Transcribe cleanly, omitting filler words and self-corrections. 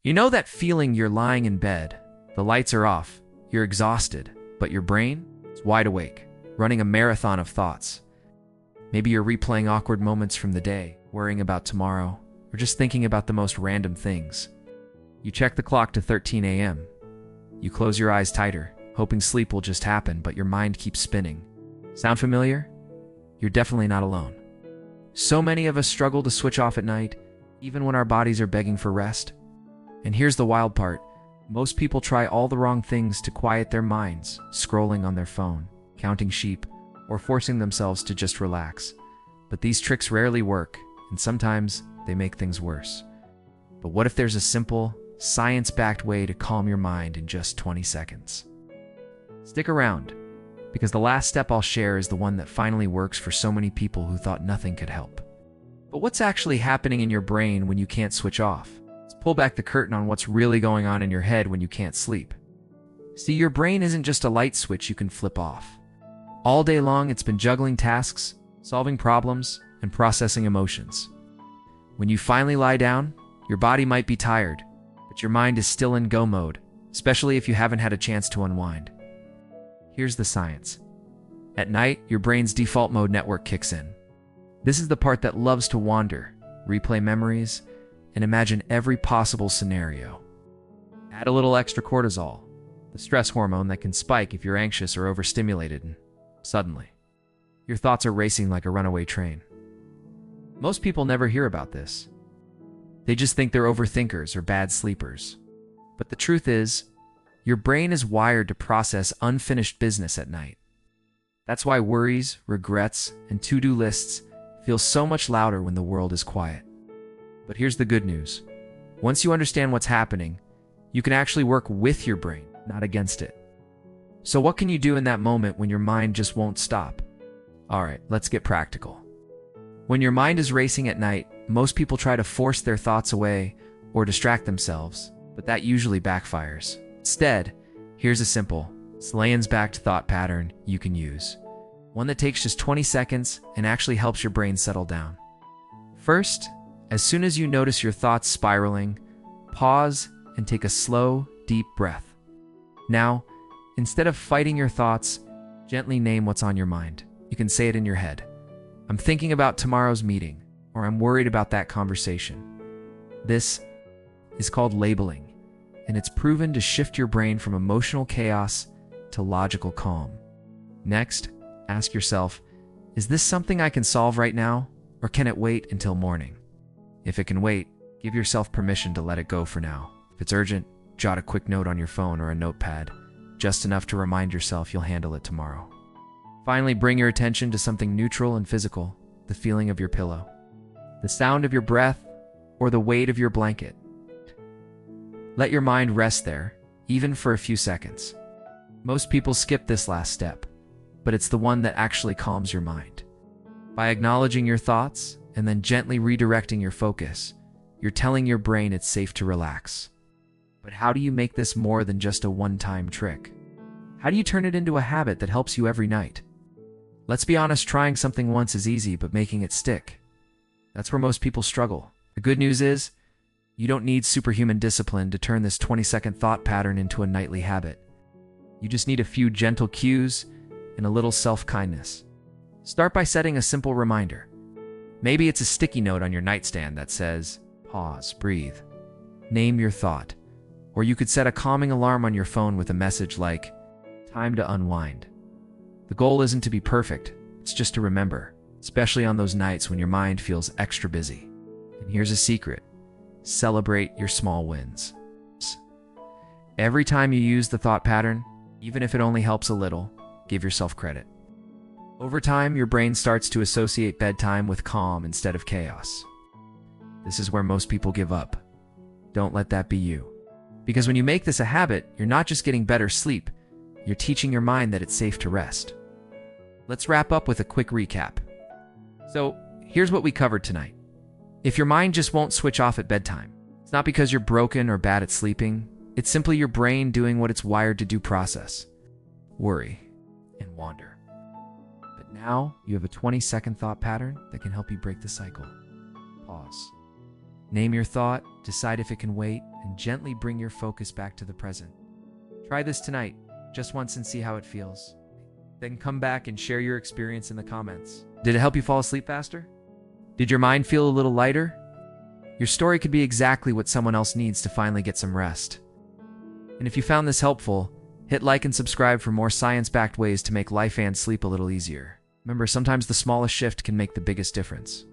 You know that feeling you're lying in bed, the lights are off, you're exhausted, but your brain is wide awake, running a marathon of thoughts. Maybe you're replaying awkward moments from the day, worrying about tomorrow, or just thinking about the most random things. You check the clock to 13 a.m. You close your eyes tighter, hoping sleep will just happen, but your mind keeps spinning. Sound familiar? You're definitely not alone. So many of us struggle to switch off at night, even when our bodies are begging for rest. And here's the wild part. Most people try all the wrong things to quiet their minds, scrolling on their phone, counting sheep, or forcing themselves to just relax. But these tricks rarely work, and sometimes they make things worse. But what if there's a simple, science-backed way to calm your mind in just 20 seconds? Stick around, because the last step I'll share is the one that finally works for so many people who thought nothing could help. But what's actually happening in your brain when you can't switch off? Let's pull back the curtain on what's really going on in your head when you can't sleep. See, your brain isn't just a light switch you can flip off. All day long, it's been juggling tasks, solving problems, and processing emotions. When you finally lie down, your body might be tired, but your mind is still in go mode, especially if you haven't had a chance to unwind. Here's the science. At night, your brain's default mode network kicks in. This is the part that loves to wander, replay memories, and imagine every possible scenario. Add a little extra cortisol, the stress hormone that can spike if you're anxious or overstimulated, and suddenly, your thoughts are racing like a runaway train. Most people never hear about this. They just think they're overthinkers or bad sleepers. But the truth is, your brain is wired to process unfinished business at night. That's why worries, regrets, and to-do lists feel so much louder when the world is quiet. But here's the good news. Once you understand what's happening, you can actually work with your brain, not against it. So what can you do in that moment when your mind just won't stop? All right, let's get practical. When your mind is racing at night, most people try to force their thoughts away or distract themselves, but that usually backfires. Instead, here's a simple, science-backed thought pattern you can use. One that takes just 20 seconds and actually helps your brain settle down. First, as soon as you notice your thoughts spiraling, pause and take a slow, deep breath. Now, instead of fighting your thoughts, gently name what's on your mind. You can say it in your head. I'm thinking about tomorrow's meeting, or I'm worried about that conversation. This is called labeling, and it's proven to shift your brain from emotional chaos to logical calm. Next, ask yourself, is this something I can solve right now, or can it wait until morning? If it can wait, give yourself permission to let it go for now. If it's urgent, jot a quick note on your phone or a notepad, just enough to remind yourself you'll handle it tomorrow. Finally, bring your attention to something neutral and physical, the feeling of your pillow, the sound of your breath, or the weight of your blanket. Let your mind rest there, even for a few seconds. Most people skip this last step, but it's the one that actually calms your mind. By acknowledging your thoughts and then gently redirecting your focus, you're telling your brain it's safe to relax. But how do you make this more than just a one-time trick? How do you turn it into a habit that helps you every night? Let's be honest, trying something once is easy, but making it stick, that's where most people struggle. The good news is, you don't need superhuman discipline to turn this 20-second thought pattern into a nightly habit. You just need a few gentle cues and a little self-kindness. Start by setting a simple reminder. Maybe it's a sticky note on your nightstand that says, pause, breathe, name your thought. Or you could set a calming alarm on your phone with a message like, time to unwind. The goal isn't to be perfect, it's just to remember, especially on those nights when your mind feels extra busy. And here's a secret. Celebrate your small wins. Every time you use the thought pattern, even if it only helps a little, give yourself credit. Over time, your brain starts to associate bedtime with calm instead of chaos. This is where most people give up. Don't let that be you. Because when you make this a habit, you're not just getting better sleep, you're teaching your mind that it's safe to rest. Let's wrap up with a quick recap. So, here's what we covered tonight. If your mind just won't switch off at bedtime, it's not because you're broken or bad at sleeping, it's simply your brain doing what it's wired to do: process, worry, and wander. But now, you have a 20-second thought pattern that can help you break the cycle. Pause. Name your thought, decide if it can wait, and gently bring your focus back to the present. Try this tonight, just once, and see how it feels. Then come back and share your experience in the comments. Did it help you fall asleep faster? Did your mind feel a little lighter? Your story could be exactly what someone else needs to finally get some rest. And if you found this helpful, hit like and subscribe for more science-backed ways to make life and sleep a little easier. Remember, sometimes the smallest shift can make the biggest difference.